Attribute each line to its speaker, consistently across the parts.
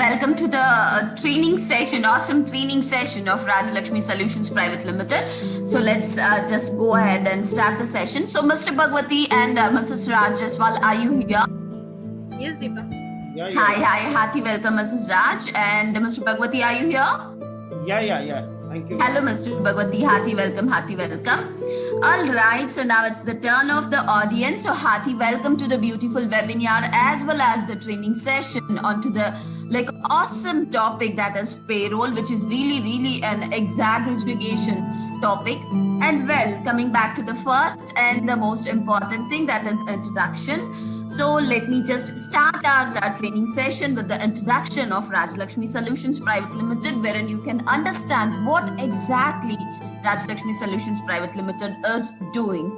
Speaker 1: welcome to the training session, awesome training session of Raj Lakshmi Solutions Private Limited. So let's just go ahead and start the session. So Mr. Bhagwati and Mrs. Raj Jaswal, are you here?
Speaker 2: Yes, Deepa.
Speaker 3: Yeah.
Speaker 1: Hi, hearty welcome Mrs. Raj, and Mr. Bhagwati, are you here?
Speaker 3: Yeah. Thank you.
Speaker 1: Hello Mr. Bhagwati, hearty welcome. All right, so now it's the turn of the audience. So hearty welcome to the beautiful webinar as well as the training session onto the awesome topic that is payroll, which is really an exaggeration topic. And well, coming back to the first and the most important thing, that is introduction. So let me just start our training session with the introduction of Raj Lakshmi Solutions Private Limited, wherein you can understand what exactly Raj Lakshmi Solutions Private Limited is doing.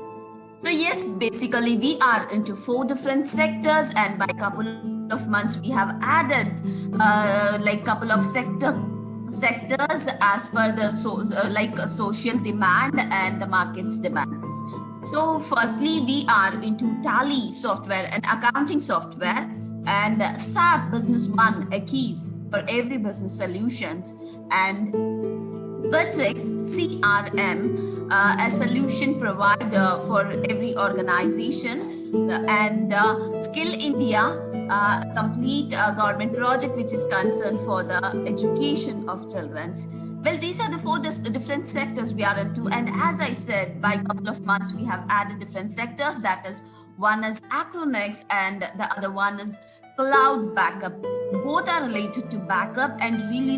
Speaker 1: So yes, basically we are into 4 different sectors, and by couple of months we have added couple of sectors as per the social demand and the market's demand. So firstly, we are into Tally software and accounting software, and SAP Business One, a key for every business solutions, and Bitrix CRM, a solution provider for every organization, and Skill India, complete government project which is concerned for the education of children. Well, these are the 4 different sectors we are into, and as I said, by a couple of months we have added different sectors. That is, one is Acronex and the other one is Cloud Backup. Both are related to backup, and really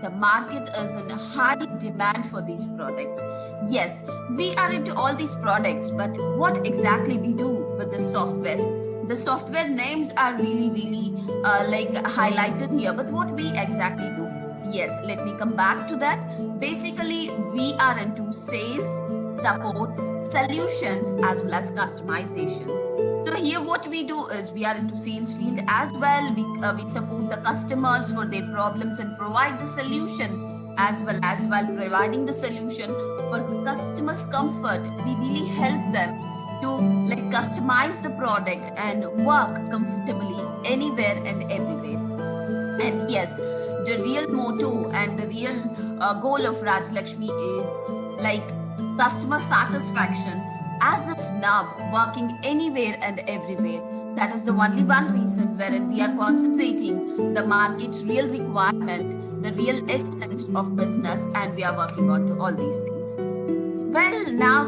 Speaker 1: the market is in high demand for these products. Yes, we are into all these products, but what exactly we do with the software? The software names are really highlighted here, but what we exactly do? Yes, let me come back to that. Basically, we are into sales, support, solutions, as well as customization. So here what we do is we are into sales field as well. We support the customers for their problems and provide the solution, as well as while providing the solution for customers' comfort, we really help them to customize the product and work comfortably anywhere and everywhere. And yes, the real motto and the real goal of Raj Lakshmi is customer satisfaction, as of now, working anywhere and everywhere. That is the only one reason wherein we are concentrating the market's real requirement, the real essence of business, and we are working on to all these things. Well, now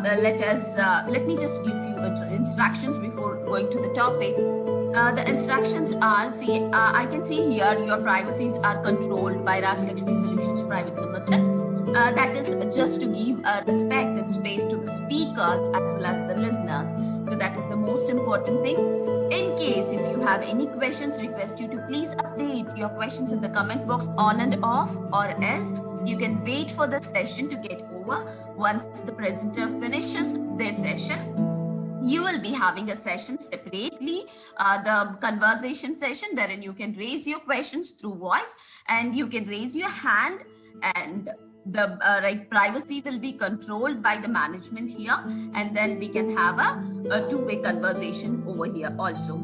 Speaker 1: let me just give you instructions before going to the topic. The instructions are, I can see here your privacies are controlled by Raj Lakshmi Solutions Private Limited. That is just to give respect and space to the speakers as well as the listeners. So that is the most important thing. In case if you have any questions, request you to please update your questions in the comment box on and off, or else you can wait for the session to get over. Once the presenter finishes their session, you will be having a session separately, the conversation session, wherein you can raise your questions through voice, and you can raise your hand, and the privacy will be controlled by the management here, and then we can have a two-way conversation over here also.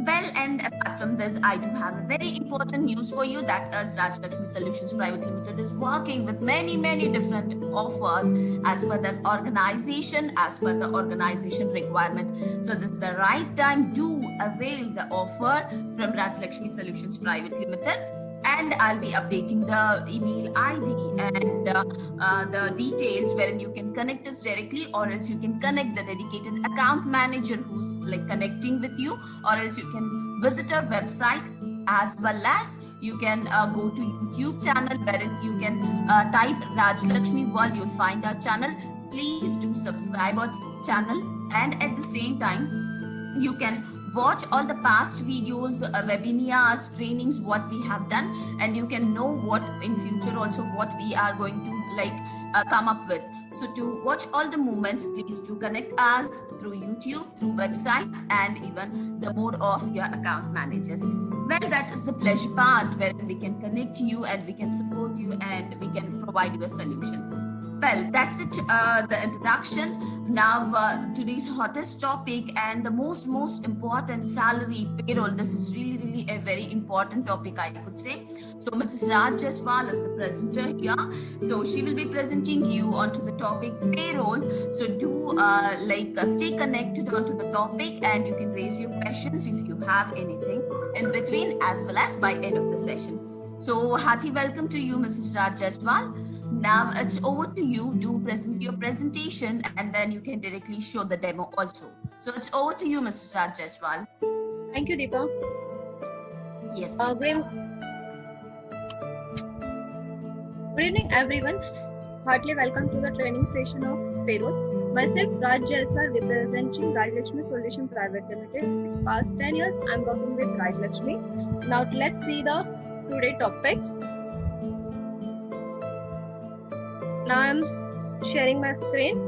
Speaker 1: Well, and apart from this, I do have a very important news for you, that is Raj Lakshmi Solutions Private Limited is working with many different offers as per the organization, as per the organization requirement. So this is the right time to avail the offer from Raj Lakshmi Solutions Private Limited. And I'll be updating the email ID and the details wherein you can connect us directly, or else you can connect the dedicated account manager who's connecting with you, or else you can visit our website, as well as you can go to YouTube channel wherein you can type Raj Lakshmi World. You'll find our channel. Please do subscribe our channel, and at the same time you can watch all the past videos, webinars, trainings, what we have done, and you can know what in future also what we are going to come up with. So to watch all the movements, please do connect us through YouTube, through website, and even the mode of your account manager. Well, that is the pleasure part where we can connect you and we can support you and we can provide you a solution. Well, that's it, the introduction. Now, today's hottest topic and the most important, salary, payroll. This is really a very important topic, I could say. So, Mrs. Raj Jaswal is the presenter here. So, she will be presenting you onto the topic payroll. So, do stay connected onto the topic, and you can raise your questions if you have anything in between, as well as by end of the session. So, hearty welcome to you, Mrs. Raj Jaswal. Now it's over to you. Do present your presentation, and then you can directly show the demo also. So it's over to you, Mrs. Raj Jaswal.
Speaker 2: Thank you, Deepa.
Speaker 1: Yes,
Speaker 2: Good evening, everyone. Heartily welcome to the training session of payroll. Myself, Raj Jaswal, representing Rajlakshmi Solution Private Limited. In past 10 years, I'm working with Rajlakshmi. Now let's see the today topics. Now I'm sharing my screen.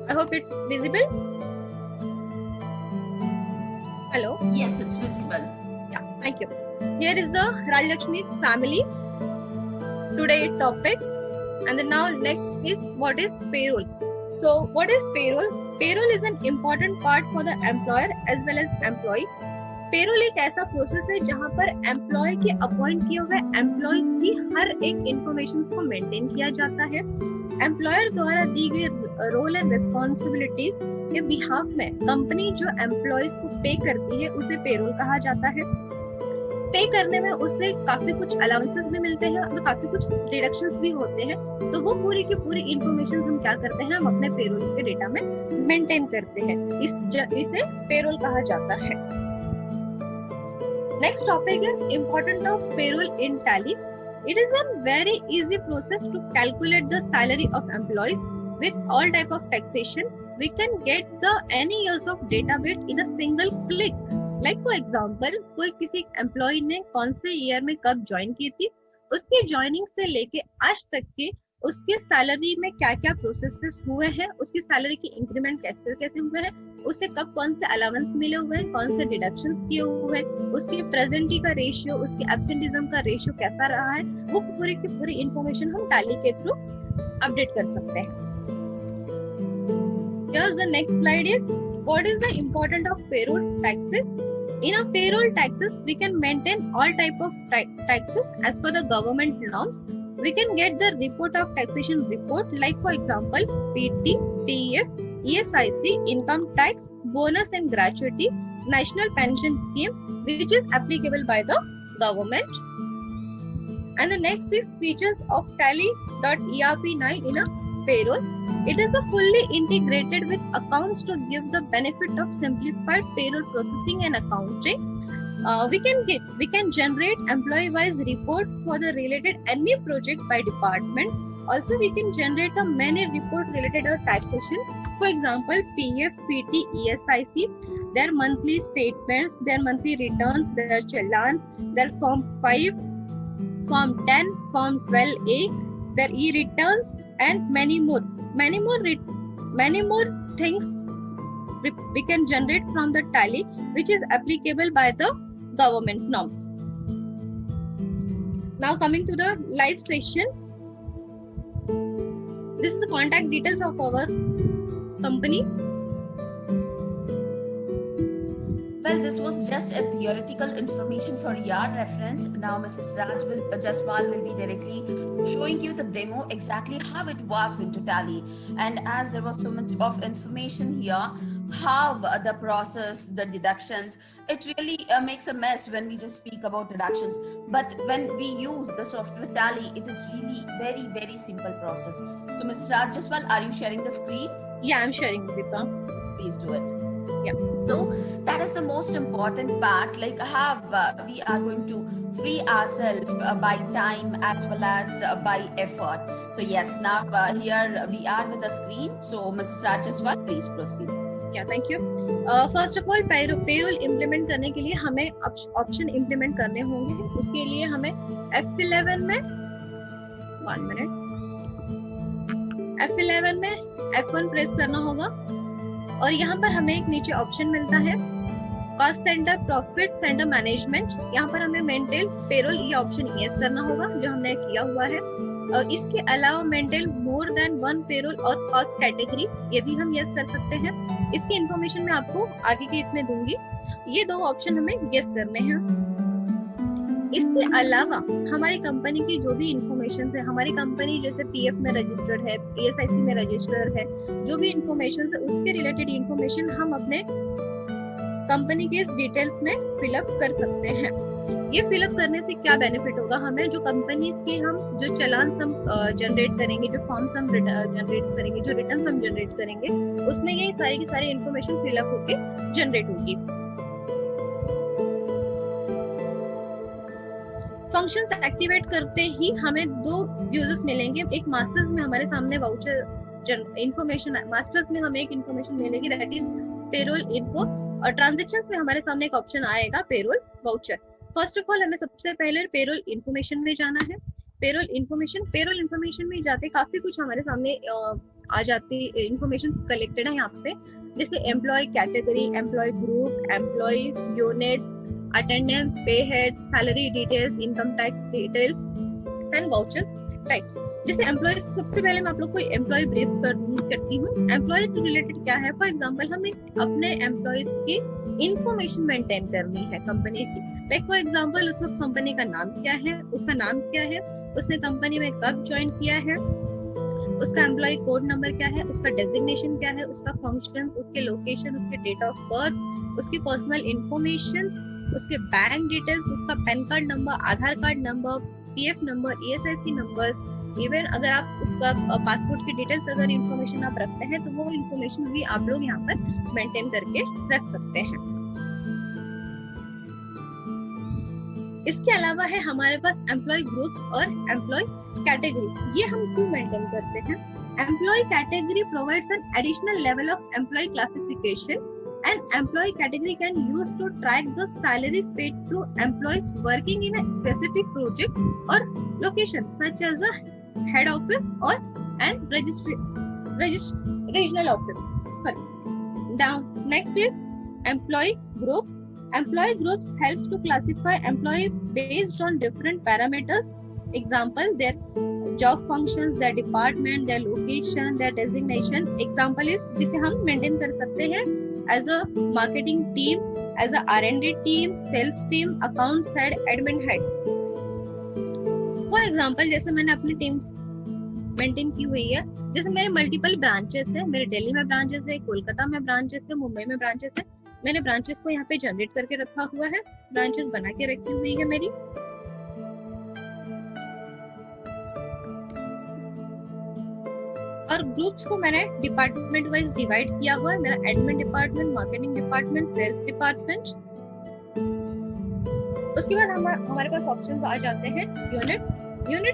Speaker 2: I hope it's visible. Hello?
Speaker 1: Yes, it's visible.
Speaker 2: Yeah, thank you. Here is the Rajlakshmi family. Today topics. And then now next is what is payroll. So what is payroll? Payroll is an important part for the employer as well as employee. Payroll एक ऐसा process है जहां पर employ के appoint किए हुए employees की हर एक इंफॉर्मेशन को मेंटेन किया जाता है। एम्प्लॉयर द्वारा दी गई रोल एंड रिस्पॉन्सिबिलिटीज के बिहाफ में कंपनी जो एम्प्लॉयज को पे करती है उसे पेरोल कहा जाता है। पे करने में उससे काफी कुछ अलाउंसेस भी मिलते हैं और काफी कुछ डिडक्शंस भी होते हैं, तो वो पूरी की पूरी इंफॉर्मेशन हम क्या करते हैं, हम अपने पेरोल के डेटा में मेंटेन करते हैं। इसे पेरोल कहा जाता है। Next topic is important of payroll in Tally. It is a very easy process to calculate the salary of employees with all type of taxation. We can get the any years of data bit in a single click. Like for example, कोई किसी employ ने कौन से year में कब join की थी, उसकी ज्वाइनिंग से लेके आज तक के उसके सैलरी में क्या क्या प्रोसेसेस हुए हैं, उसकी सैलरी की इंक्रीमेंट कैसे कैसे हुए हैं, उसे कब कौन से अलाउंस मिले हुए हैं, कौन से डिडक्शंस किए हुए हैं, उसकी प्रेजेंटी का रेशियो, उसकी एब्सेंटिज्म का रेशियो कैसा रहा है, वो पूरी की पूरी इंफॉर्मेशन हम टैली के थ्रू अपडेट कर सकते हैं। Here's the next slide is what is the importance of payroll taxes. In our payroll taxes, we can maintain all type of taxes as per the government norms. We can get the report of taxation report, like for example, PT, PF, ESIC, income tax, bonus and gratuity, national pension scheme, which is applicable by the government. And the next is features of tally.erp9 in a payroll. It is a fully integrated with accounts to give the benefit of simplified payroll processing and accounting. We can generate employee-wise reports for the related any project by department. Also, we can generate a many report related to taxation. For example, PF, PT, ESIC, their monthly statements, their monthly returns, their challan, their Form 5, Form 10, Form 12A, their e-returns, and many more things we can generate from the tally, which is applicable by the government norms. Now coming to the live session, this is the contact details of our company.
Speaker 1: Well, this was just a theoretical information for your reference. Now, Mrs. Raj Jaswal will be directly showing you the demo exactly how it works into Tally. And as there was so much of information here, how the process, the deductions, it really makes a mess when we just speak about deductions. But when we use the software Tally, it is really very, very simple process. So, Mrs. Raj Jaswal, are you sharing the screen?
Speaker 2: Yeah, I'm sharing, Deepa.
Speaker 1: Please do it.
Speaker 2: Yeah.
Speaker 1: So that is the most important part, like how we are going to free ourselves by time as well as by effort. So yes, now here we are with the screen. So Mrs. Raj Jaswal, please proceed.
Speaker 2: Yeah, thank you. First of all, payroll implement करने के लिए हमें option implement करने होंगे। उसके लिए हमें F11 में 1 मिनट F11 में F1 प्रेस करना होगा। और यहाँ पर हमें एक नीचे ऑप्शन मिलता है cost centre, profit centre management. यहाँ पर हमें मेंटेन पेरोल ये ऑप्शन यस करना होगा जो हमने किया हुआ है। और इसके अलावा maintain more than one payroll और कॉस्ट कैटेगरी, ये भी हम यस कर सकते हैं। इसकी इंफॉर्मेशन मैं आपको आगे के इसमें दूंगी। ये दो ऑप्शन हमें यस करने हैं। इसके अलावा हमारी कंपनी की जो भी इंफॉर्मेशन है, हमारी कंपनी जैसे पीएफ में रजिस्टर्ड है, पीएसआईसी में रजिस्टर्ड है, जो भी इंफॉर्मेशन है उसके रिलेटेड इंफॉर्मेशन हम अपने कंपनी के इस डिटेल्स में फिलअप कर सकते हैं। ये फिलअप करने से क्या बेनिफिट होगा हमें, जो कंपनीज के हम जो चलान हम जनरेट करेंगे, जो फॉर्म्स हम जनरेट करेंगे, जो रिटर्न हम जनरेट करेंगे, उसमें ये सारी की सारी इंफॉर्मेशन फिलअप होके जनरेट होगी। फंक्शंस एक्टिवेट करते ही हमें दो यूजर्स मिलेंगे। एक मास्टर्स में हमारे सामने वाउचर इंफॉर्मेशन, मास्टर्स में हमें एक इंफॉर्मेशन मिलेगी दैट इज पेरोल इन्फो, और ट्रांजैक्शंस में हमारे सामने एक ऑप्शन आएगा payroll voucher. First of all हमें सबसे पहले पेरोल इन्फॉर्मेशन में जाना है। पेरोल इन्फॉर्मेशन में जाते काफी कुछ हमारे सामने आ जाती इंफॉर्मेशन कलेक्टेड है यहाँ पे, जैसे employee category, employee group, employee units, attendance, pay head, salary details, income tax details and vouchers types. जैसे एम्प्लॉय, सबसे पहले मैं आप लोग को एम्प्लॉय ब्रीफ करती हूँ। एम्प्लॉय से रिलेटेड क्या है, फॉर एग्जांपल हमें अपने एम्प्लॉयज की इंफॉर्मेशन मेंटेन करनी है कंपनी की। लाइक फॉर एग्जांपल उस कंपनी का नाम क्या है, उसका नाम क्या है, उसने कंपनी में कब ज्वाइन किया है, उसका एम्प्लॉय कोड नंबर क्या है, उसका डेजिग्नेशन क्या है, उसका फंक्शन, उसके लोकेशन, उसके डेट ऑफ बर्थ, उसकी पर्सनल इंफॉर्मेशन, उसके बैंक डिटेल्स, उसका PAN card number, Aadhaar card number, PF number, ESIC numbers, even अगर आप उसका पासपोर्ट की डिटेल्स अगर इंफॉर्मेशन आप रखते हैं तो वो इंफॉर्मेशन भी आप लोग यहाँ पर मेंटेन करके रख सकते हैं। इसके अलावा है हमारे पास एम्प्लॉय ग्रुप्स और एम्प्लॉय कैटेगरी। ये हम क्यों मेंटेन करते हैं? Employee category provides an additional level of employee classification and employee category can use to track the salaries paid to employees working in a specific project or location such as a head office or an regional office. Now next is employee groups. Employee groups helps to classify employee based on different parameters. Example, their job functions, their department, their location, their designation. Example is जिसे हम maintain कर सकते हैं as a marketing team, as a R&D team, sales team, accounts head, admin heads. For example, जैसे मैंने अपनी teams maintain की हुई है, जैसे मेरे मल्टीपल ब्रांचेस है, मेरे दिल्ली में ब्रांचेस है, कोलकाता में ब्रांचेस है, मुंबई में ब्रांचेस है। मैंने ब्रांचेस को यहाँ पे जनरेट करके रखा हुआ है, ब्रांचेस बना के रखी हुई है मेरी। और ग्रुप्स को मैंने डिपार्टमेंट वाइज डिवाइड किया हुआ है। मेरा admin department, marketing department, sales department. उसके बाद हमारे पास ऑप्शंस आ जाते हैं यूनिट्स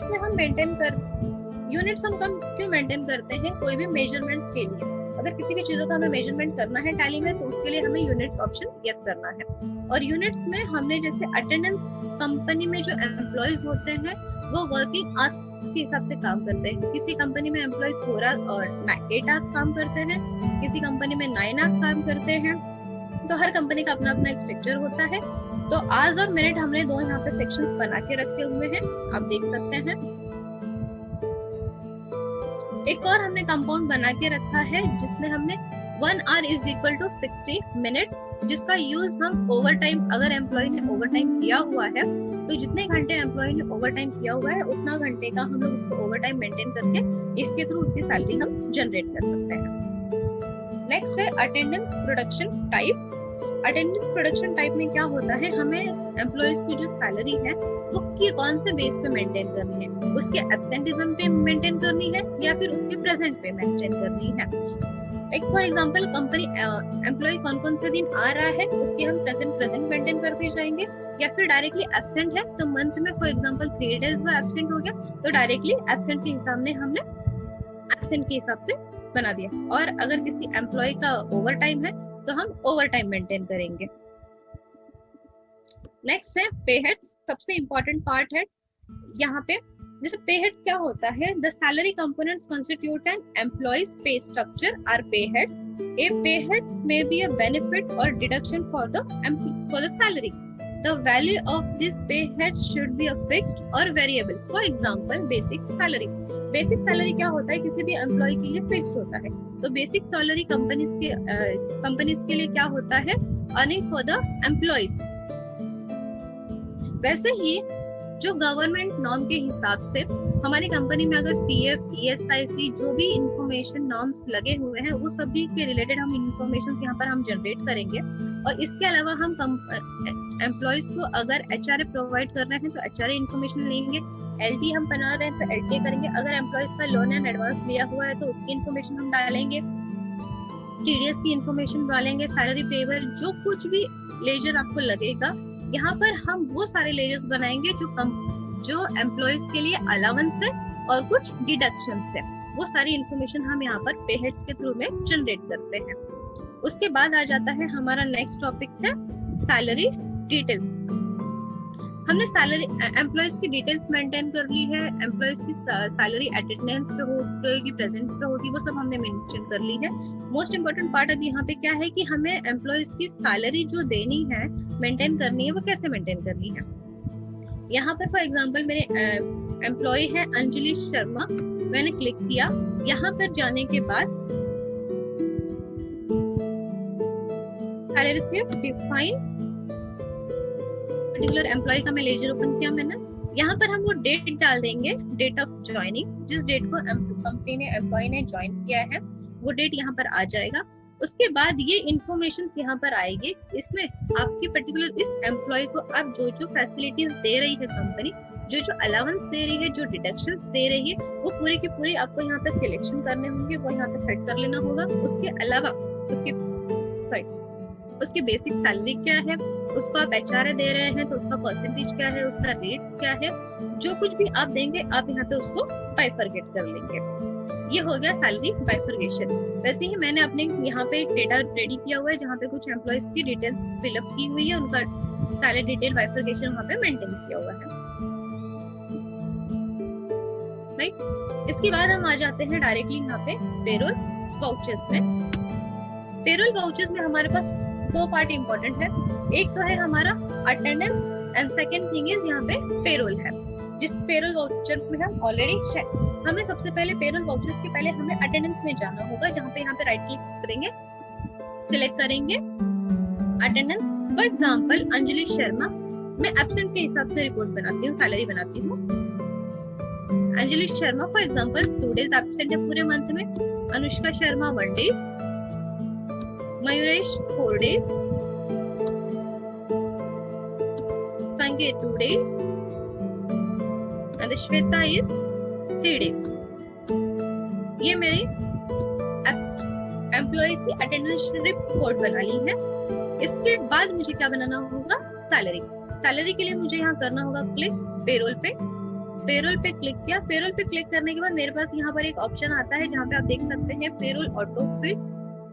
Speaker 2: में हम यूनिट्स हम क्यों मेंटेन करते हैं? कोई भी मेजरमेंट के लिए, अगर किसी भी चीजों का हमें मेजरमेंट करना है टैली में तो उसके लिए हमें यूनिट्स ऑप्शन यस करना है। और यूनिट्स में हमने जैसे अटेंडेंस, कंपनी में जो एम्प्लॉयज होते हैं वो वर्किंग आवर्स के हिसाब से काम करते हैं। किसी कंपनी में एम्प्लॉय 8 आवर्स काम करते हैं, किसी कंपनी में 9 आवर्स काम करते हैं। तो हर कंपनी का अपना अपना एक स्ट्रक्चर होता है। तो आवर्स और मिनट हमने दो यहाँ पे सेक्शंस बना के रखे हुए हैं, आप देख सकते हैं। एक और हमने कंपाउंड बना के रखा है जिसमें हमने 1 hour is equal to 60 minutes, जिसका यूज हम ओवर टाइम, अगर एम्प्लॉय ने ओवर टाइम किया हुआ है तो जितने घंटे एम्प्लॉय ने ओवर टाइम किया हुआ है उतना घंटे का हम लोग उसको ओवर टाइम मेंटेन करके इसके थ्रू उसकी सैलरी हम जनरेट कर सकते हैं। नेक्स्ट है attendance production type. Attendance production type में क्या होता है, हमें एम्प्लॉयज की जो सैलरी है वो कौन से बेस पे मेंटेन करनी है, उसके एब्सेंटिज्म पे मेंटेन करनी है या फिर उसके प्रेजेंट पे मेंटेन करनी है। Like for example company employee कौन से दिन आ रहा है उसके हम प्रेजेंट मेंटेन करते जाएंगे, या फिर डायरेक्टली एब्सेंट है तो मंथ में फॉर एग्जांपल 3 days वो एब्सेंट हो गया तो डायरेक्टली एब्सेंट के हिसाब में हमने एब्सेंट के हिसाब से बना दिया। और अगर किसी एम्प्लॉय का ओवर टाइम है तो हम ओवर टाइम मेंटेन करेंगे। नेक्स्ट है पे हेड्स, सबसे इम्पोर्टेंट पार्ट है। यहाँ पे जैसे पे हेड्स क्या होता है, the salary components constitute an employees pay structure are pay heads. A pay heads may be a benefit और deduction for the salary. The value of this pay heads should be a fixed or variable. For example, basic salary. Basic salary क्या होता है, किसी भी employ के लिए fixed होता है. तो बेसिक सैलरी कंपनीज के लिए क्या होता है, अर्निंग फॉर द एम्प्लॉयज. वैसे ही जो गवर्नमेंट नॉर्म के हिसाब से हमारी कंपनी में अगर पीएफ, ईएसआईसी जो भी इंफॉर्मेशन नॉर्म्स लगे हुए हैं वो सभी के रिलेटेड हम इंफॉर्मेशन यहाँ पर हम जनरेट करेंगे. और इसके अलावा हम एम्प्लॉयज को अगर एचआरए प्रोवाइड कर रहे हैं तो एचआरए इंफॉर्मेशन लेंगे. एलटी हम बना रहे हैं तो एलटी करेंगे. अगर एम्प्लॉयज का लोन एंड एडवांस लिया हुआ है तो उसकी इंफॉर्मेशन हम डालेंगे. टीडीएस की इंफॉर्मेशन डालेंगे. सैलरी पेबल, जो कुछ भी लेजर आपको लगेगा यहाँ पर हम वो सारे लेजर्स बनाएंगे जो एम्प्लॉयज के लिए अलाउंस है और कुछ डिडक्शंस है. वो सारी इंफॉर्मेशन हम यहाँ पर पे हेड्स के थ्रू में जनरेट करते हैं. उसके बाद आ जाता है हमारा नेक्स्ट टॉपिक है सैलरी डिटेल. हमने सैलरी एम्प्लॉयज की डिटेल्स मेंटेन कर ली है. एम्प्लॉयज की सैलरी अटेंडेंस पे होगी, प्रेजेंट पे होगी, वो सब हमने मेंशन कर ली है. मोस्ट इम्पोर्टेंट पार्ट अभी यहाँ पे क्या है कि हमें एम्प्लॉयज की सैलरी जो देनी है, मेंटेन करनी है, वो कैसे मेंटेन करनी है. यहाँ पर फॉर एग्जांपल मेरे एम्प्लॉय है अंजलि शर्मा. मैंने क्लिक किया. यहाँ पर जाने के बाद salary slip define particular employee का मैं लेजर ओपन किया मैंने. यहाँ पर हम वो डेट डाल देंगे, डेट ऑफ ज्वाइनिंग, जिस डेट को कंपनी ने एम्प्लॉय ने ज्वाइन किया है वो डेट यहाँ पर आ जाएगा. उसके बाद ये इंफॉर्मेशन यहाँ पर आएगी. इसमें आपकी पर्टिकुलर इस एम्प्लॉय को आप जो जो फैसिलिटीज दे रही है कंपनी, जो जो अलाउंस दे रही है, जो डिडक्शन दे रही है, वो पूरी की पूरी आपको यहाँ पे सिलेक्शन करने होंगे, वो यहाँ पे सेट कर लेना होगा. उसके अलावा उसकी बेसिक सैलरी क्या है, उसको आप एचआरए दे रहे हैं तो उसका परसेंटेज क्या है, उसका रेट क्या है, जो कुछ भी आप देंगे आप यहाँ पे उसको बाइफरगेट कर लेंगे. ये हो गया सैलरी बाइफरगेशन. वैसे ही मैंने अपने यहाँ पे एक डेटा रेडी किया हुआ है जहाँ पे कुछ एम्प्लॉयज की डिटेल फिलअप की हुई है, उनका सैलरी डिटेल बाइफरगेशन वहाँ पे मेंटेन किया हुआ है. राइट. इसके बाद हम आ जाते हैं डायरेक्टली यहाँ पे पेरोल वाउचर्स में. पेरोल वाउचर्स में हमारे पास दो पार्ट इंपॉर्टेंट है. एक तो है हमारा attendance and second thing is यहाँ पे पेरोल है. जिस पेरोल वाउचर में हम ऑलरेडी है, हमें सबसे पहले पेरोल वाउचर्स के पहले हमें अटेंडेंस में जाना होगा, जहाँ पे यहाँ पे राइट क्लिक करेंगे, सिलेक्ट करेंगे attendance. For example Anjali Sharma, मैं एब्सेंट के हिसाब से रिपोर्ट बनाती हूँ, सैलरी बनाती हूँ. Anjali Sharma for example 2 days absent है पूरे मंथ में. अनुष्का शर्मा 1 day, मयूरेश 4 days, संकेत 2 days, and Shweta is 3 days. ये मेरी एम्प्लॉय की अटेंडेंस रिपोर्ट बना ली है. इसके बाद मुझे क्या बनाना होगा, सैलरी. सैलरी के लिए मुझे यहाँ करना होगा क्लिक पेरोल पे. पेरोल पे क्लिक किया. पेरोल पे क्लिक करने के बाद मेरे पास यहाँ पर एक ऑप्शन आता है जहाँ पे आप देख सकते हैं पेरोल ऑटोफिल.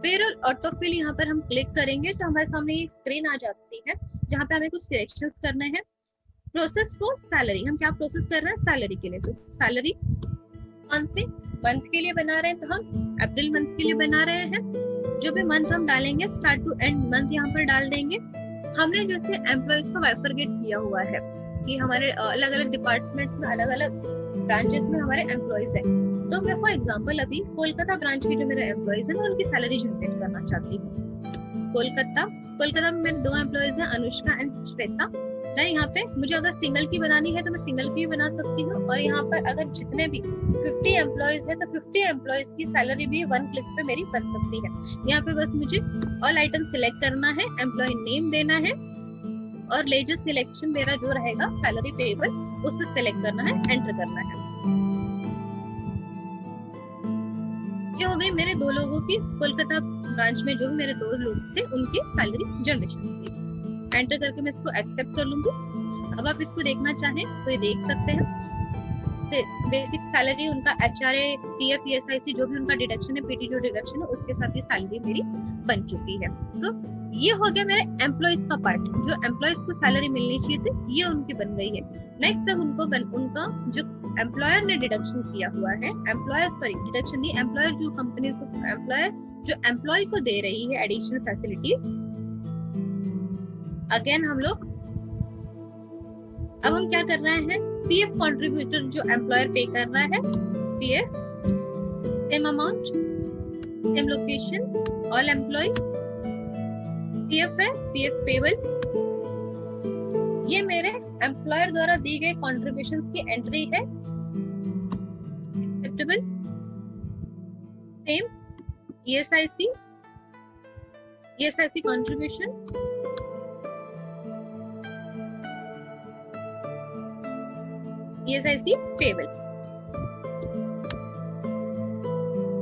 Speaker 2: पेरोल ऑटोफिल यहाँ पर हम क्लिक करेंगे तो हमारे सामने एक स्क्रीन आ जाती है जहाँ पे हमें कुछ सिलेक्शंस करने हैं. प्रोसेस फॉर सैलरी, हम क्या प्रोसेस कर रहे हैं सैलरी के लिए. तो सैलरी कौन से मंथ के लिए बना रहे हैं, तो हम अप्रैल मंथ के लिए बना रहे हैं. जो भी मंथ हम डालेंगे स्टार्ट टू एंड मंथ यहाँ पर डाल देंगे. हमने जैसे एम्प्लॉयज को बाइफरगेट किया हुआ है कि हमारे अलग अलग डिपार्टमेंट्स में, अलग अलग ब्रांचेस में हमारे एम्प्लॉयज हैं. तो मैं फॉर एग्जांपल अभी कोलकाता ब्रांच के जो मेरे एम्प्लॉयज हैं उनकी सैलरी जनरेट करना चाहती हूँ. कोलकाता में मेरे 2 एम्प्लॉयज हैं, अनुष्का एंड श्वेता. यहाँ पे मुझे अगर सिंगल की बनानी है तो मैं सिंगल की बना सकती हूँ. और यहाँ पर अगर जितने भी 50 एम्प्लॉयज है तो 50 एम्प्लॉयज की सैलरी भी 1 क्लिक पे मेरी बन सकती है. यहाँ पे बस मुझे ऑल आइटम सिलेक्ट करना है, एम्प्लॉय नेम देना है और लेजर सिलेक्शन मेरा जो रहेगा सैलरी पेबल उसे सिलेक्ट करना है, एंटर करना है. ये हो गई मेरे 2 लोगों की, कोलकाता ब्रांच में जो मेरे 2 लोग थे उनकी सैलरी जनरेशन. एंटर करके मैं इसको एक्सेप्ट कर लूंगी. अब आप इसको देखना चाहें तो ये देख सकते हैं. बेसिक सैलरी उनका HRA, PF, ESIC जो भी उनका डिडक्शन है, PT जो डिडक्शन है उसके साथ ये सैलरी मेरी बन चुकी है। तो ये हो गया मेरे एम्प्लॉयज का पार्ट, जो एम्प्लॉयज को सैलरी मिलनी चाहिए थी ये उनकी बन गई है। नेक्स्ट है उनका जो एम्प्लॉयर ने डिडक्शन किया हुआ है, डिडक्शन नहीं, एम्प्लॉयर जो कंपनी को जो एम्प्लॉय को दे रही है एडिशनल फैसिलिटीज। अगेन अब हम क्या कर रहे हैं, PF कंट्रीब्यूटर जो एम्प्लॉयर पे कर रहा है, PF same amount, same location, all employ, PF है, PF पेबल। ये मेरे एम्प्लॉयर द्वारा दी गई कॉन्ट्रीब्यूशंस की एंट्री है, acceptable. Same ESIC contribution, ESIC payable.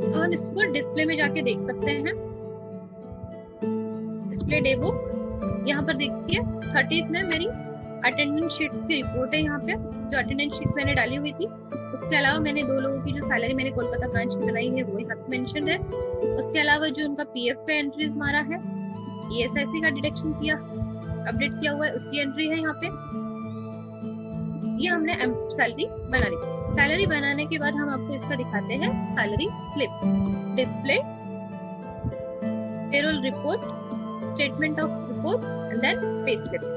Speaker 2: तो हम इसको डिस्प्ले में जाके देख सकते हैं, डिस्प्ले डे बुक। यहाँ पर देखिए 30th में मेरी अटेंडेंस शीट की रिपोर्ट है, यहाँ पे जो अटेंडेंस शीट मैंने डाली हुई थी। उसके अलावा मैंने 2 लोगों की जो सैलरी मैंने कोलकाता ब्रांच की बनाई है वो यहाँ पे मेंशन है। उसके अलावा जो उनका PF पे एंट्रीज मारा है, ESIC का डिडक्शन किया, अपडेट किया हुआ है, उसकी एंट्री है यहाँ पे। ये हमने सैलरी बना ली। सैलरी बनाने के बाद हम आपको इसका दिखाते हैं salary slip, display, payroll report, statement of reports and then pay slip.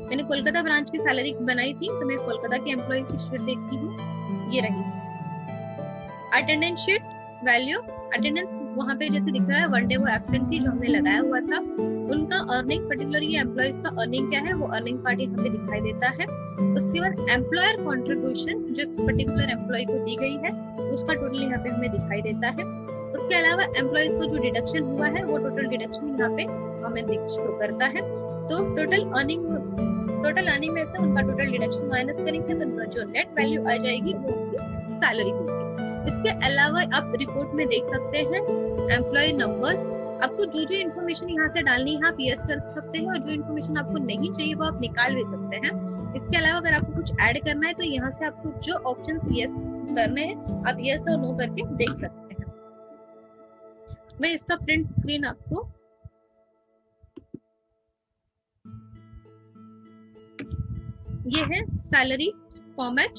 Speaker 2: मैंने कोलकाता ब्रांच की सैलरी बनाई थी, तो मैं कोलकाता के एम्प्लॉय की शीट देखती हूँ, ये रही। अटेंडेंस शीट, वैल्यू, अटेंडेंस वहाँ पे जैसे दिख रहा है 1 डे वो एब्सेंट थी जो हमने लगाया हुआ था। उनका अर्निंग, पर्टिकुलरली एम्प्लॉयज का अर्निंग क्या है, वो अर्निंग पार्ट यहाँ पे दिखाई देता है। उसके बाद एम्प्लॉयर कंट्रीब्यूशन जो पर्टिकुलर एम्प्लॉय को दी गई है उसका टोटल यहाँ पे हमें दिखाई देता है। उसके अलावा एम्प्लॉयज को जो डिडक्शन हुआ है वो टोटल डिडक्शन यहाँ पे हमें शो करता है। तो टोटल अर्निंग में से उनका टोटल डिडक्शन माइनस करेंगे तो जो नेट वैल्यू आ जाएगी वो उनकी सैलरी होगी। इसके अलावा आप रिपोर्ट में देख सकते हैं एम्प्लॉय नंबर्स। आपको जो इन्फॉर्मेशन यहाँ से डालनी है आप यस कर सकते हैं, और जो इन्फॉर्मेशन आपको नहीं चाहिए वो आप निकाल भी सकते हैं। इसके अलावा अगर आपको कुछ ऐड करना है तो यहाँ से आपको जो ऑप्शन यस करने हैं आप यस और नो करके देख सकते हैं। मैं इसका प्रिंट स्क्रीन आपको ये है सैलरी फॉर्मेट,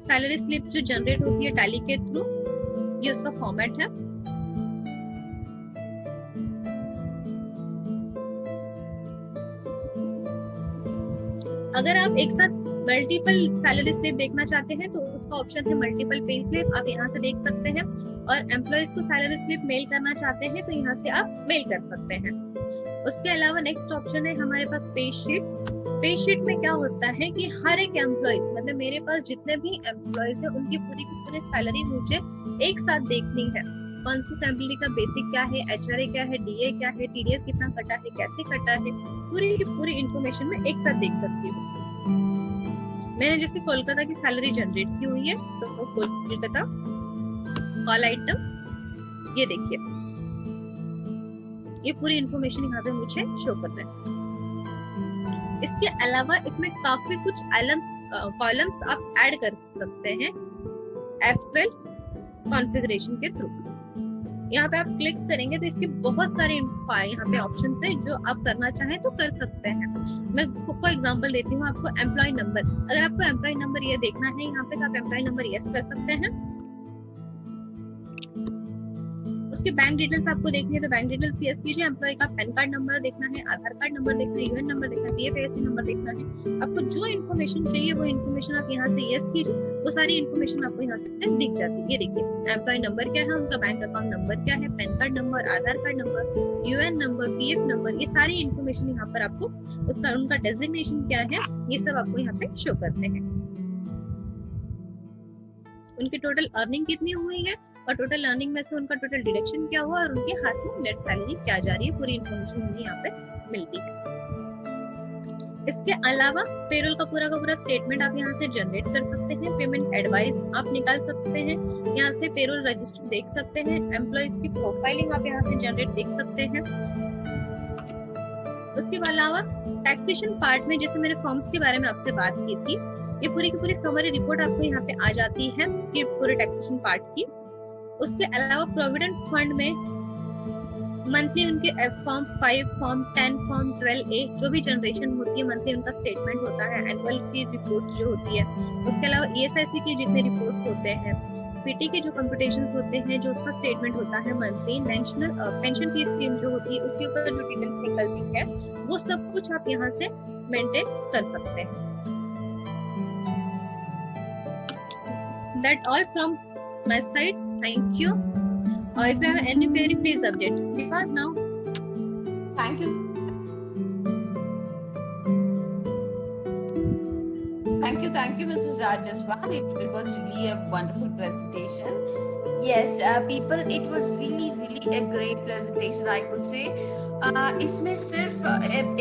Speaker 2: सैलरी स्लिप जो जनरेट होती है टैली के थ्रू, ये उसका फॉर्मेट है। अगर आप एक साथ मल्टीपल सैलरी स्लिप देखना चाहते हैं तो उसका ऑप्शन है मल्टीपल पे स्लिप, आप यहाँ से देख सकते हैं। और एम्प्लॉयज को सैलरी स्लिप मेल करना चाहते हैं तो यहाँ से आप मेल कर सकते हैं। उसके अलावा नेक्स्ट ऑप्शन है हमारे पास पे शीट। पे शीट में क्या होता है कि हर एक एम्प्लॉयज, मतलब मेरे पास जितने भी एम्प्लॉयज है उनकी पूरी की पूरी सैलरी मुझे एक साथ देखनी है। कौन सी सैलरी का बेसिक क्या है, HRA क्या है, DA क्या है, TDS कितना कटा है, कैसे कटा है, पूरी की पूरी इंफॉर्मेशन में एक साथ देख सकती हूँ। मैंने जैसे कोलकाता की सैलरी जनरेट की हुई है तो कोलकाता कॉल आइटम, ये देखिए ये पूरी इंफॉर्मेशन यहाँ पे मुझे शो कर रहा है। इसके अलावा इसमें काफी कुछ कॉलम्स आप ऐड कर सकते हैं F12 कॉन्फ़िगरेशन के थ्रू। यहाँ पे आप क्लिक करेंगे तो इसके बहुत सारे यहाँ पे ऑप्शन है जो आप करना चाहें तो कर सकते हैं। मैं फॉर एग्जांपल देती हूँ आपको एम्प्लॉय नंबर। अगर आपको एम्प्लॉय नंबर ये देखना है यहाँ पे तो आप एम्प्लॉय नंबर यस कर सकते हैं। उसके बैंक डिटेल्स आपको देखनी है तो बैंक डिटेल्स यस कीजिए। एम्प्लॉय का पैन कार्ड नंबर देखना है, आधार कार्ड नंबर देखना है, यूएन नंबर देखना है, PFAC नंबर देखना है। आपको जो इन्फॉर्मेशन चाहिए वो इन्फॉर्मेशन आप यहाँ से यस कीजिए, वो सारी इन्फॉर्मेशन आपको यहाँ से दिख जाती है। ये देखिए एम्प्लॉय नंबर क्या है, उनका बैंक अकाउंट नंबर क्या है, PAN card number, Aadhaar card number, UAN number, PF number, ये सारी इन्फॉर्मेशन यहाँ पर आपको उनका डेजिग्नेशन क्या है ये सब आपको यहाँ पे शो करते हैं। उनकी टोटल अर्निंग कितनी हुई है और टोटल अर्निंग में से उनका टोटल डिडक्शन क्या हुआ और उनके हाथ में नेट सैलरी क्या जा रही है, पूरी इन्फॉर्मेशन हमें यहाँ पे मिलती है। इसके अलावा पेरोल का पूरा स्टेटमेंट आप यहाँ से जनरेट कर सकते हैं। पेमेंट एडवाइस आप निकाल सकते हैं, यहाँ से पेरोल रजिस्टर देख सकते हैं। एम्प्लॉयज की प्रोफाइलिंग आप यहाँ से जनरेट देख सकते हैं। उसके अलावा टैक्सेशन पार्ट में जैसे मैंने फॉर्म्स के बारे में आपसे बात की थी, ये पूरी की पूरी समरी रिपोर्ट आपको यहाँ पे आ जाती है कि पूरे टैक्सेशन पार्ट की। उसके अलावा प्रोविडेंट फंड में मंथली उनके फॉर्म 5, फॉर्म 10, फॉर्म 12A जो भी जनरेशन होती है मंथली उनका स्टेटमेंट होता है, एनुअल की रिपोर्ट जो होती है। उसके अलावा ESIC के जितने रिपोर्ट्स होते हैं, PT के जो कंप्यूटेशन होते हैं, जो उसका स्टेटमेंट होता है मंथली, नेशनल पेंशन की स्कीम जो होती है उसके ऊपर जो डिटेल्स निकलती है, वो सब कुछ आप यहाँ से मेंटेन कर सकते हैं। That all from my side. Thank you. If you have any query, please update. Because now.
Speaker 1: Thank you. Thank you, Mrs. Rajaswan. It was really a wonderful presentation. Yes, people, it was really a great presentation, I could say. इसमें सिर्फ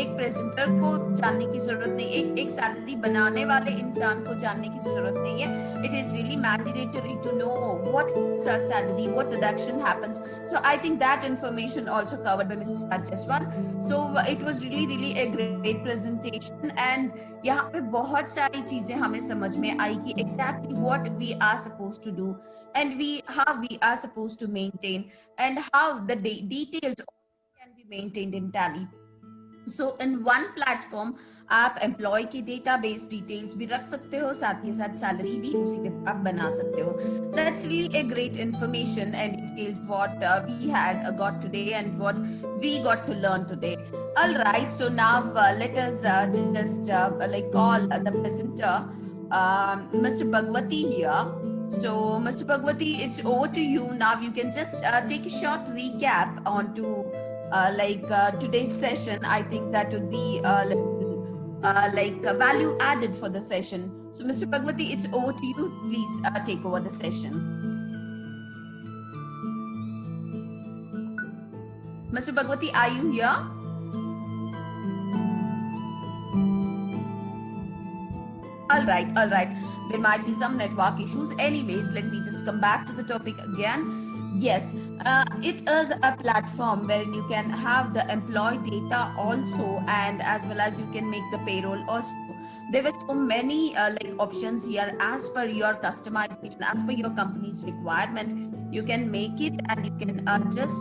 Speaker 1: एक presenter को जानने की जरूरत नहीं, एक salary बनाने वाले इंसान को जानने की जरूरत नहीं है. It is really mandatory to know what is our salary, what deduction happens. So I think that information also covered by Mrs. Rajaswan. So it was really a great presentation, and यहाँ पे बहुत सारी चीजें हमें समझ में आई कि exactly what we are supposed to do and how we are supposed to maintain and how the details can be maintained in Tally. So in one platform आप एम्प्लॉय की डेटाबेस डिटेल्स भी रख सकते हो, साथ के साथ सैलरी भी उसी पे आप बना सकते हो. That's really a great information and details what we had got today and what we got to learn today. All right, so now let us just call the presenter, Mr. Bhagwati here. So Mr. Bhagwati, it's over to you now. You can just take a short recap onto today's session. I think that would be value added for the session. So Mr. Bhagwati, it's over to you. Please take over the session. Mr. Bhagwati, are you here? All right. There might be some network issues. Anyways, let me just come back to the topic again. Yes, it is a platform wherein you can have the employee data also, and as well as you can make the payroll also. There were so many options here as per your customization, as per your company's requirement. You can make it, and you can just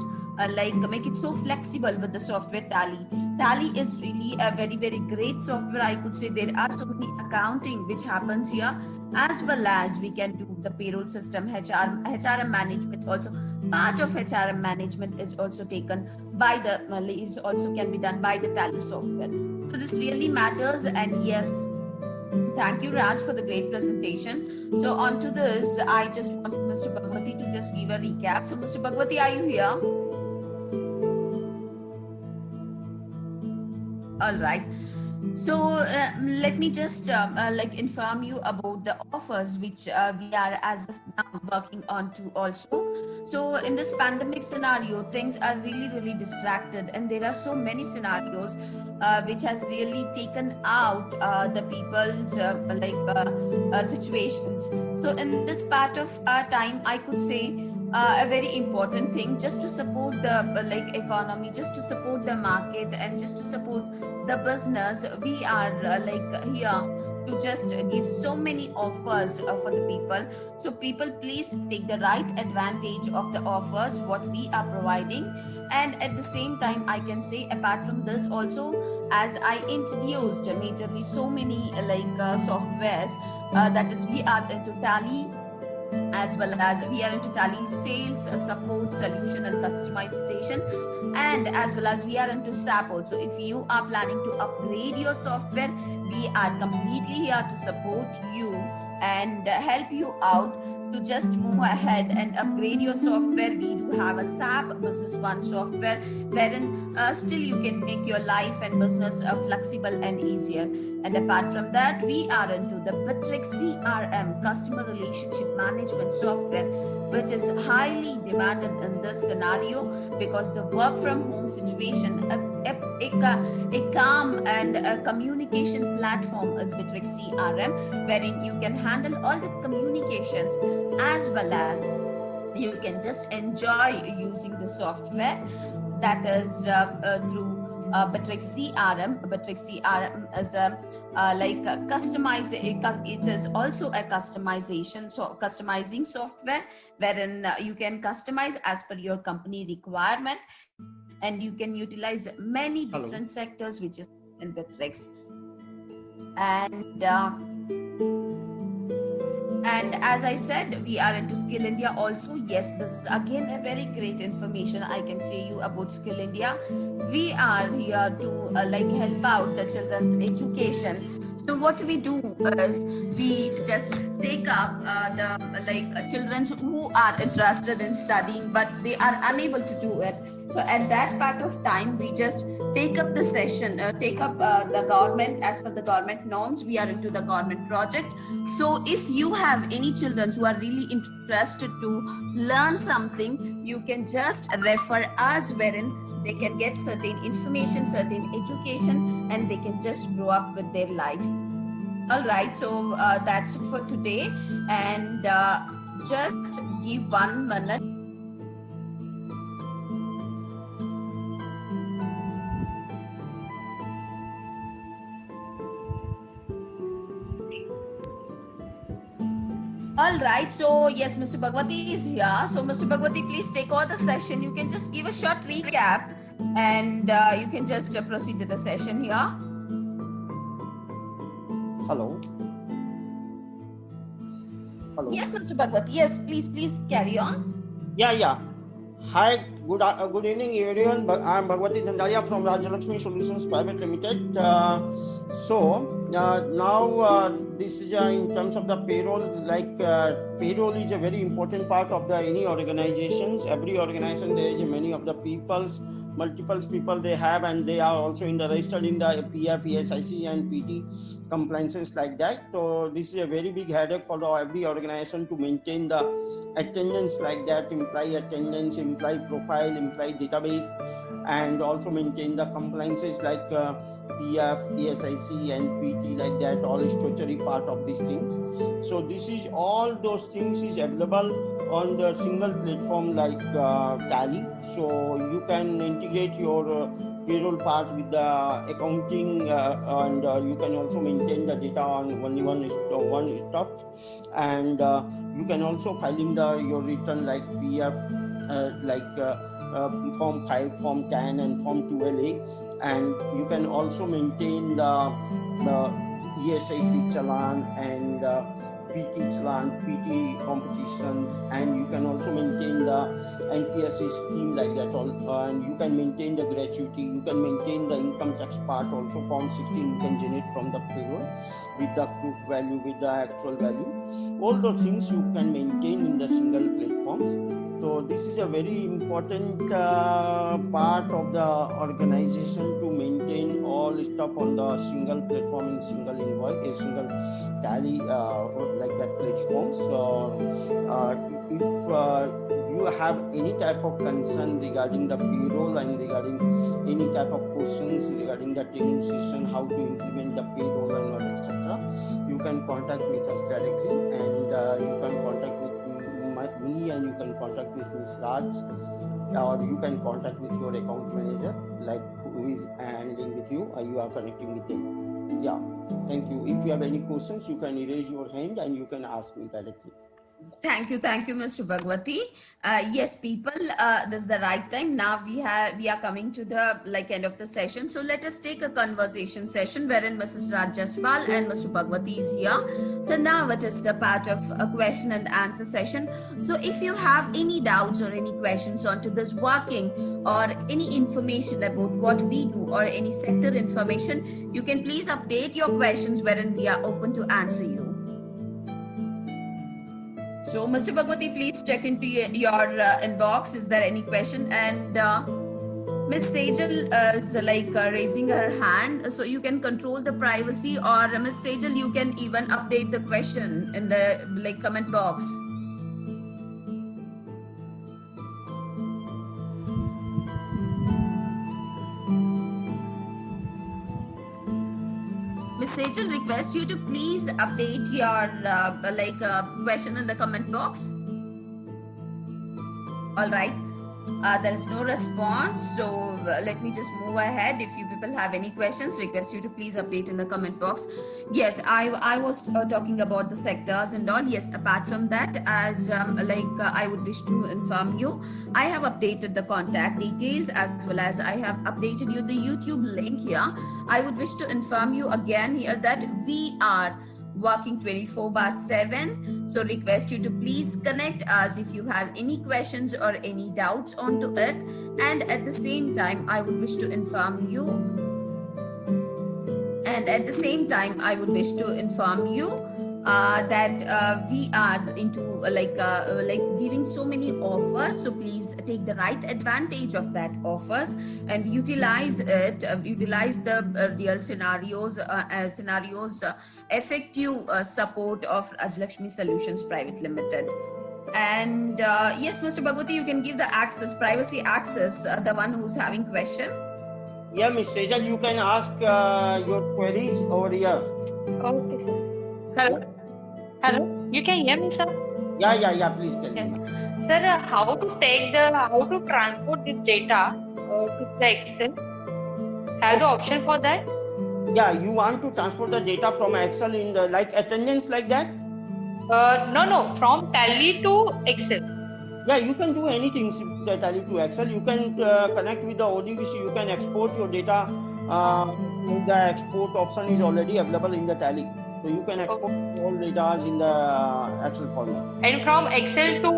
Speaker 1: make it so flexible with the software Tally. Tally is really a very great software. I could say there are so many accounting which happens here, as well as we can do the payroll system, HRM management also. Part of HRM management is also taken by also can be done by the Tally software. So this really matters, and yes, thank you, Raj, for the great presentation. So on to this, I just wanted Mr. Bhagwati to just give a recap. So Mr. Bhagwati, are you here? All right. So let me just inform you about the offers which we are as of now working on to also. So in this pandemic scenario, things are really distracted, and there are so many scenarios which has really taken out the people's situations. So in this part of our time, I could say a very important thing, just to support the economy, just to support the market, and just to support the business, we are here to just give so many offers for the people. So people, please take the right advantage of the offers what we are providing. And at the same time, I can say apart from this also, as I introduced majorly so many softwares, that is we are into Tally, as well as we are into Tally sales, support, solution and customization, and as well as we are into SAP also. If you are planning to upgrade your software, we are completely here to support you and help you out to just move ahead and upgrade your software. We do have a SAP Business One software wherein still you can make your life and business flexible and easier. And apart from that, we are into the Bittrex CRM, Customer Relationship Management software, which is highly demanded in this scenario because the work from home situation, a calm and a communication platform is Bittrex CRM, wherein you can handle all the communications as well as you can just enjoy using the software, that is through Bittrex CRM. Bittrex CRM is a it is also a customizing software wherein you can customize as per your company requirement, and you can utilize many different sectors which is in Bittrex. And as I said, we are into Skill India also. Yes, this is again a very great information I can say you about Skill India. We are here to help out the children's education. So what we do is we just take up children who are interested in studying but they are unable to do it. So at that part of time, we just take up the session, the government, as per the government norms. We are into the government project. So if you have any children who are really interested to learn something, you can just refer us, wherein they can get certain information, certain education, and they can just grow up with their life. All right, so that's it for today. And just give 1 minute. All right, so yes, Mr. Bhagwati is here. So Mr. Bhagwati, please take over the session. You can just give a short recap and you can just proceed with the session here.
Speaker 3: Hello.
Speaker 1: Yes, Mr. Bhagwati. Yes, please carry on.
Speaker 3: Yeah. Hi, good evening everyone. I'm Bhagwati Dhandaria from Rajalakshmi Solutions Private Limited. Now this is in terms of the payroll. Payroll is a very important part of the any organizations. Every organization, there is many of the multiple people they have, and they are also registered in the PR, PSIC and PT compliances like that. So this is a very big headache for every organization to maintain the attendance like that, employee attendance, employee profile, employee database, and also maintain the compliances like PF, ESIC and PT like that, all statutory part of these things. So this is all those things is available on the single platform like Tally. So you can integrate your payroll part with the accounting and you can also maintain the data on only one stop, and you can also filing your return like PF form 5, form 10 and form 12A, and you can also maintain the ESIC challan and PT challan, PT competitions, and you can also maintain the NPSA scheme like that, and you can maintain the gratuity, you can maintain the income tax part also. Form 16 you can generate from the payroll with the proof value, with the actual value. All those things you can maintain in the single platforms. So this is a very important part of the organization to maintain all stuff on the single platform, in single invoice, a single Tally like that platform. So if you have any type of concern regarding the payroll and regarding any type of questions regarding the training session, how to implement the payroll and what, etc., you can contact with us directly, and you can contact with me, and you can contact with Ms. Raj, or you can contact with your account manager, like who is handling with you, or you are connecting with them. Yeah, thank you. If you have any questions, you can raise your hand and you can ask me directly.
Speaker 1: Thank you, Mr. Bhagwati. Yes, people, this is the right time. Now we are coming to the end of the session. So let us take a conversation session wherein Mrs. Raj Jaspal and Mr. Bhagwati is here. So now it is the part of a question and answer session. So if you have any doubts or any questions onto this working, or any information about what we do, or any sector information, you can please update your questions wherein we are open to answer you. So, Mr. Bhagwati, please check into your inbox. Is there any question? And Miss Sejal is raising her hand, so you can control the privacy, or Miss Sejal, you can even update the question in the comment box. Ms. Sejal, request you to please update your question in the comment box. All right. There is no response. So let me just move ahead. If you people have any questions, request you to please update in the comment box. Yes, I was talking about the sectors and all. Yes, apart from that, as I would wish to inform you, I have updated the contact details as well as I have updated you the YouTube link here. I would wish to inform you again here that we are working 24/7, so request you to please connect us if you have any questions or any doubts onto it. And at the same time I would wish to inform you that we are into like giving so many offers, so please take the right advantage of that offers and utilize it, utilize the real scenarios effective support of Rajlakshmi Solutions Private Limited. And yes, Mr. Bhagwati, you can give the access, privacy access, the one who's having question.
Speaker 3: Yeah, Miss Sejal, you can ask your queries over here.
Speaker 4: Okay, sir. Hello. You can hear me, sir?
Speaker 3: Yeah. Please tell
Speaker 4: Yes.
Speaker 3: me.
Speaker 4: Sir, how to transport this data to the Excel? Have the option for that?
Speaker 3: Yeah, you want to transport the data from Excel in the like attendance like that?
Speaker 4: No, from Tally to Excel.
Speaker 3: Yeah, you can do anything with the Tally to Excel. You can connect with the ODBC. You can export your data. The export option is already available in the Tally. So you can export all data in the Excel format.
Speaker 4: And from Excel to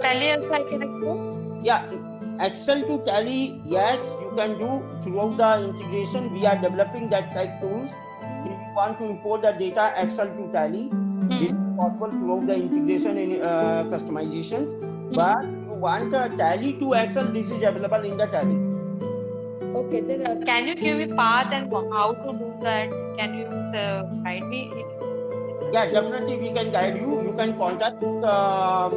Speaker 4: Tally also I can export?
Speaker 3: Yeah, Excel to Tally, yes, you can do throughout the integration. We are developing that type tools. If you want to import the data Excel to Tally, this is possible throughout the integration and customizations. But you want the Tally to Excel, this is available in the Tally.
Speaker 4: Okay, then can you give me path and how to do that? Can you guide me?
Speaker 3: Yeah, definitely we can guide you. You can contact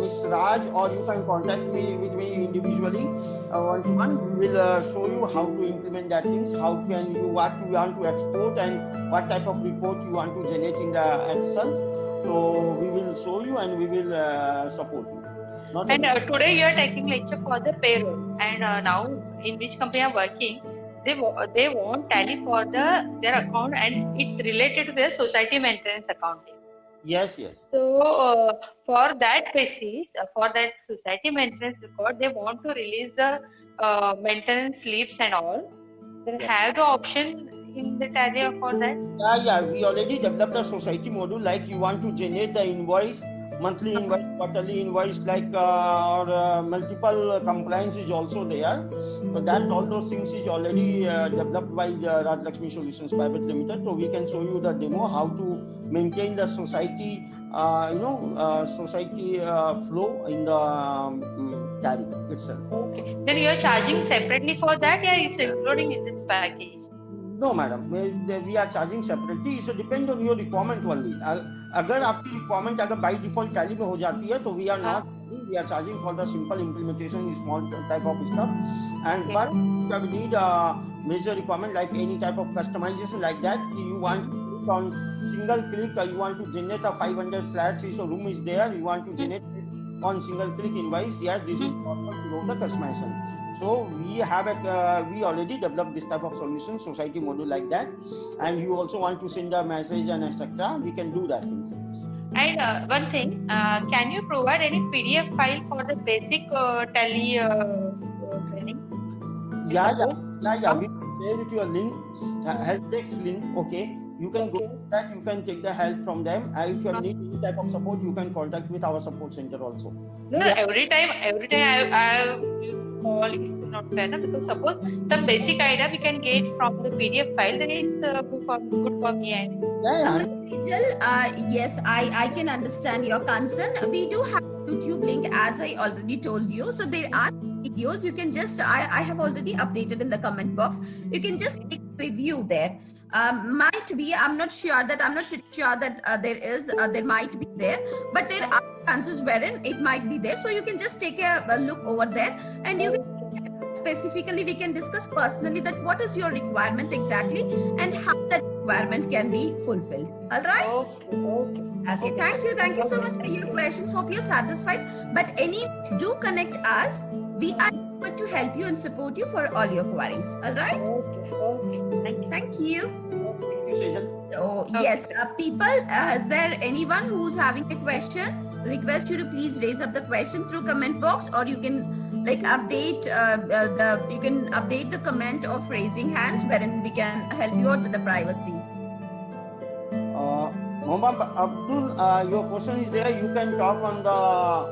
Speaker 3: Miss Raj or you can contact me with me individually one-to-one. We will show you how to implement that things, what you want to export and what type of report you want to generate in the Excel. So we will show you and we will support you.
Speaker 4: And today you are taking lecture for the payroll, and now in which company I am working, they want Tally for their account, and it's related to their society maintenance accounting.
Speaker 3: Yes.
Speaker 4: So for that basis, for that society maintenance record, they want to release the maintenance slips and all. They have the option in the Tally for that.
Speaker 3: Yeah. We already developed a society module. Like you want to generate the invoice, monthly invoice, quarterly invoice, like or multiple compliance is also there. So that all those things is already developed by the Rajlakshmi Solutions Private Limited. So we can show you the demo how to maintain the society, society flow in the Tally itself.
Speaker 4: Okay. Then you are charging separately for that, or it's including in this package?
Speaker 3: No, madam. We are charging separately. So depend on your requirement only. अगर आपकी requirement अगर by default Tally में हो जाती है, तो we are not. We are charging for the simple implementation, small type of stuff. And but if you need a major requirement like any type of customization like that, you want to click on single click, you want to generate a 500 flat fee, so room is there. You want to generate on single click invoice. Yes, this is possible to do the customization. So we already developed this type of solution, society module like that, and you also want to send a message and etc. We can do that things.
Speaker 4: And one thing, can you provide any PDF file for the basic Tally training?
Speaker 3: Yeah. We will share with you a link, help desk link. Okay, you can go to that. You can take the help from them. If you need any type of support, you can contact with our support center also.
Speaker 4: No, every time I call, it's not fair, because suppose some basic idea we can get from the PDF file, then it's good for me. And
Speaker 1: Yes, I can understand your concern. We do have YouTube link, as I already told you. So there are videos. You can just I have already updated in the comment box. You can just click review there. Might be, I'm not pretty sure that there might be there, but there are chances wherein it might be there. So you can just take a look over there, and you can specifically, we can discuss personally that what is your requirement exactly and how that requirement can be fulfilled. All right? Okay, thank you so much for your questions. Hope you're satisfied. But do connect us. We are to help you and support you for all your queries. All right?
Speaker 4: Okay. Thank you.
Speaker 1: Thank you.
Speaker 3: Thank you, Sejal.
Speaker 1: So, yes, people, is there anyone who's having a question? Request you to please raise up the question through comment box, or you can update the comment of raising hands, wherein we can help you out with the privacy.
Speaker 3: Mohammad Abdul, your question is there. You can talk on the,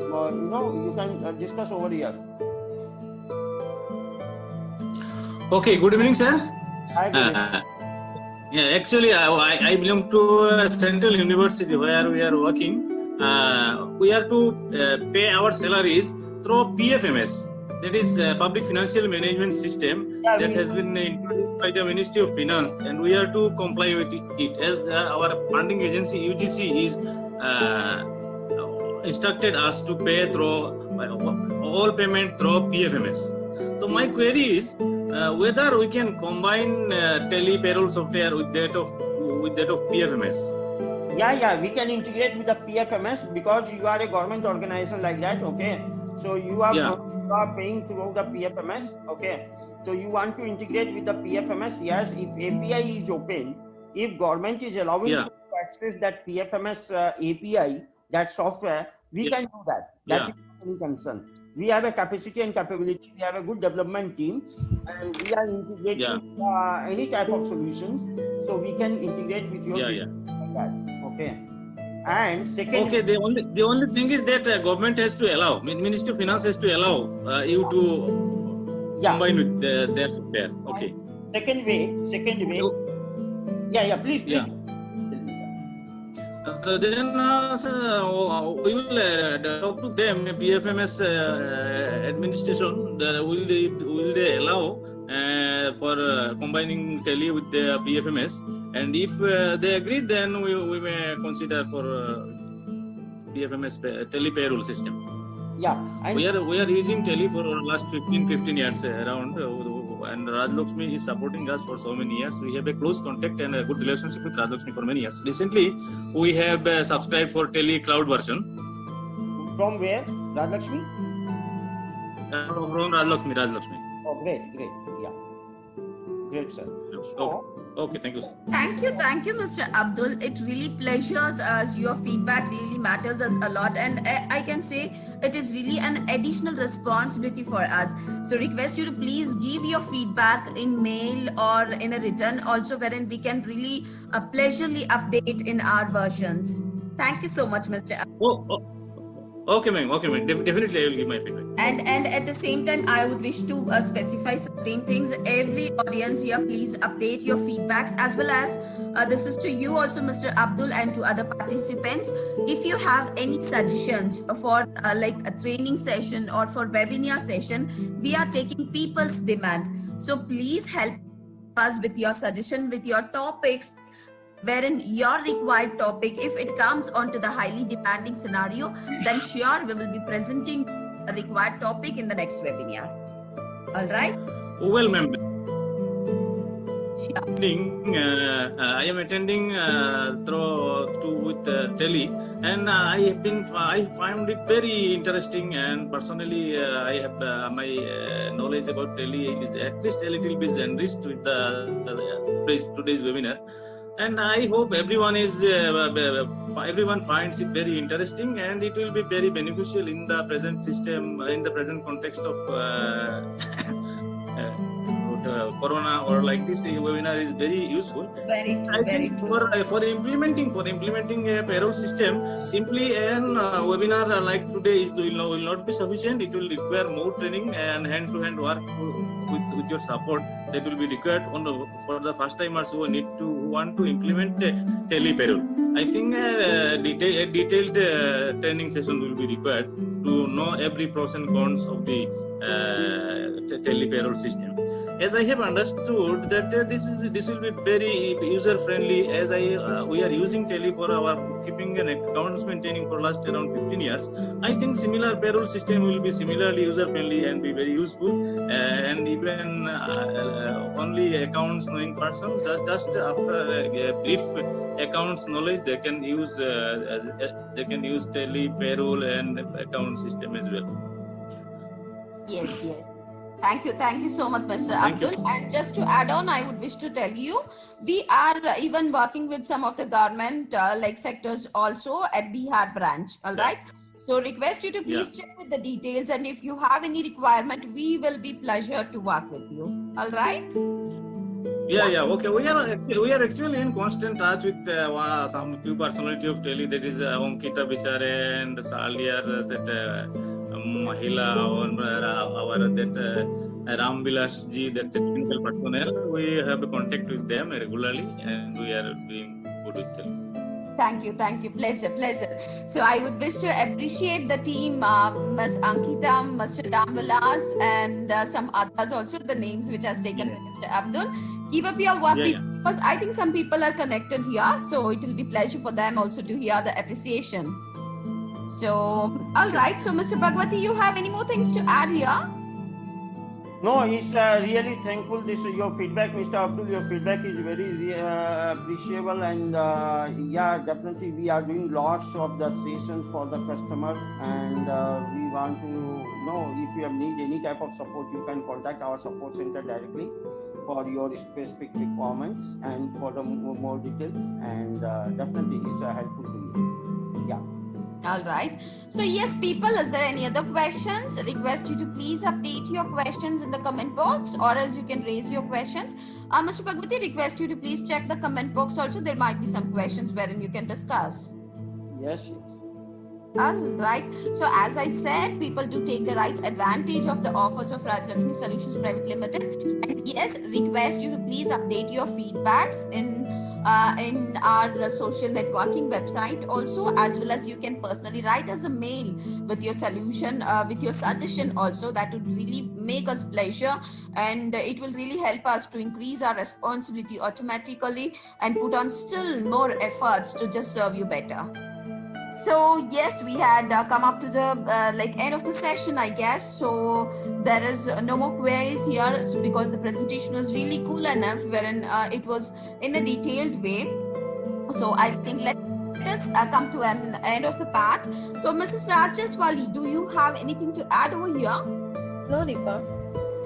Speaker 3: you can discuss over here.
Speaker 5: Okay, good evening, sir.
Speaker 3: Hi, good evening.
Speaker 5: Yeah, actually, I belong to Central University where we are working. We are to pay our salaries through PFMS. That is Public Financial Management System that has been introduced by the Ministry of Finance, and we are to comply with it as our funding agency UGC is instructed us to pay through all payment through PFMS. So my query is whether we can combine tele payroll software with that of PFMS.
Speaker 3: Yeah, we can integrate with the PFMS because you are a government organization like that. Okay, so you are paying through the PFMS. Okay, so you want to integrate with the PFMS. Yes, if API is open, if government is allowing you to access that PFMS API, that software, we can do that. That is not any concern. We have a capacity and capability. We have a good development team, and we are integrating any type of solutions. So we can integrate with your like that. Okay. And second,
Speaker 5: okay, the only thing is that government has to allow, Ministry of Finance has to allow you to combine with their software. Okay.
Speaker 3: Second way. Please.
Speaker 5: Then we will talk to them, PFMS administration. Will they allow for combining tele with the PFMS? And if they agree, then we may consider for PFMS tele payroll system.
Speaker 3: Yeah,
Speaker 5: we are using tele for last 15 years around. And Rajlakshmi is supporting us for so many years. We have a close contact and a good relationship with Rajlakshmi for many years. Recently, we have subscribed for Tele Cloud version.
Speaker 3: From where? Rajlakshmi?
Speaker 5: From Rajlakshmi.
Speaker 3: Oh, great. Yeah. Great, sir.
Speaker 5: Okay, thank you, sir.
Speaker 1: Thank you, Mr. Abdul. It really pleasures us. Your feedback really matters us a lot, and I can say it is really an additional responsibility for us. So request you to please give your feedback in mail or in a written also, wherein we can really pleasurely update in our versions. Thank you so much, Mr. Abdul.
Speaker 5: Okay, ma'am. Definitely, I will give my feedback.
Speaker 1: And at the same time, I would wish to specify certain things. Every audience here, please update your feedbacks, as well as this is to you also, Mr. Abdul, and to other participants. If you have any suggestions for like a training session or for webinar session, we are taking people's demand. So please help us with your suggestion, with your topics, wherein your required topic, if it comes onto the highly demanding scenario, then sure, we will be presenting a required topic in the next webinar. All right?
Speaker 5: Well, ma'am.
Speaker 1: Sure.
Speaker 5: I am attending with tele, and I found it very interesting, and personally I have my knowledge about tele is at least a little bit enriched with today's webinar. And I hope everyone finds it very interesting, and it will be very beneficial in the present system, in the present context of Corona or like this. The webinar is very useful. I think for implementing a payroll system, simply an webinar like today will not be sufficient. It will require more training and hand-to-hand work with your support that will be required for the first timers who want to implement tele payroll. I think a detailed training session will be required to know every pros and cons of the tele payroll system. As I have understood that this will be very user friendly, as we are using tele for our bookkeeping and accounts maintaining for last around 15 years. I think similar payroll system will be similarly user friendly and be very useful, and even only accounts knowing person just after a brief accounts knowledge they can use tele payroll and account system as well.
Speaker 1: Yes. Thank you so much, Mr.
Speaker 5: Thank you.
Speaker 1: Abdul. And just to add on, I would wish to tell you, we are even working with some of the government like sectors also at Bihar branch. All
Speaker 5: Yeah.
Speaker 1: right. So request you to please check with the details, and if you have any requirement, we will be pleasure to work with you. All right.
Speaker 5: Yeah. Okay. We are actually in constant touch with some few personality of Delhi. That is Ankita Bichare and earlier that Mahila our that Ram Vilas ji, that technical personnel. We have a contact with them regularly, and we are doing good with them.
Speaker 1: Thank you. Pleasure. So I would wish to appreciate the team, Ms. Ankita, Mr. Dambalas, and some others also, the names which has taken by Mr. Abdul. Keep up your work because I think some people are connected here, so it will be pleasure for them also to hear the appreciation. So, all right. So, Mr. Bhagwati, you have any more things to add here?
Speaker 3: No, he's really thankful. Your feedback, Mr. Abdul. Your feedback is very appreciable, and yeah, definitely we are doing lots of the sessions for the customers, and we want to know if you need any type of support, you can contact our support center directly for your specific requirements and for the more details, and definitely it's helpful to you. Yeah.
Speaker 1: All right. So yes, people, is there any other questions? Request you to please update your questions in the comment box, or else you can raise your questions. Mr. Bhagwati, request you to please check the comment box also. There might be some questions wherein you can discuss.
Speaker 3: Yes.
Speaker 1: All right. So as I said, people do take the right advantage of the offers of Rajlakshmi Solutions Private Limited. And yes, request you to please update your feedbacks in our social networking website also, as well as you can personally write us a mail with your solution, with your suggestion also. That would really make us pleasure, and it will really help us to increase our responsibility automatically and put on still more efforts to just serve you better. So yes, we had come up to the end of the session, I guess. So there is no more queries here, so because the presentation was really cool enough, wherein it was in a detailed way. So I think let us come to an end of the part. So Mrs. Rajaswali, do you have anything to add over here?
Speaker 2: No, Deepa.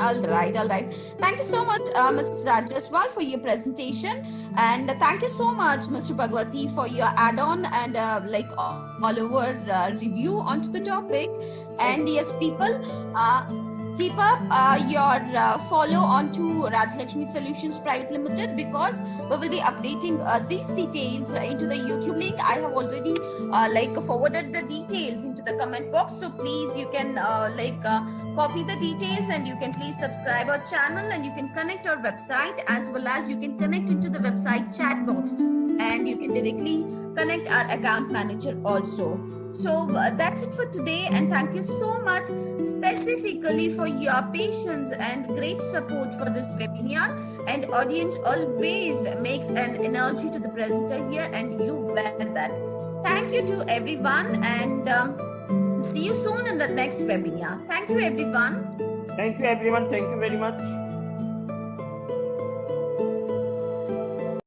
Speaker 1: All right. Thank you so much, Mrs. Rajaswal, for your presentation, and thank you so much, Mr. Bhagwati, for your add-on and all over review onto the topic. And yes, people, keep up your follow onto Rajlakshmi Solutions Private Limited, because we will be updating these details into the YouTube link. I have already forwarded the details into the comment box, so please you can copy the details, and you can please subscribe our channel, and you can connect our website, as well as you can connect into the website chat box, and you can directly connect our account manager also. So that's it for today, and thank you so much specifically for your patience and great support for this webinar. And audience always makes an energy to the presenter here, and you wear that. Thank you to everyone, and see you soon in the next webinar. Thank you, everyone.
Speaker 3: Thank you, everyone. Thank you very much.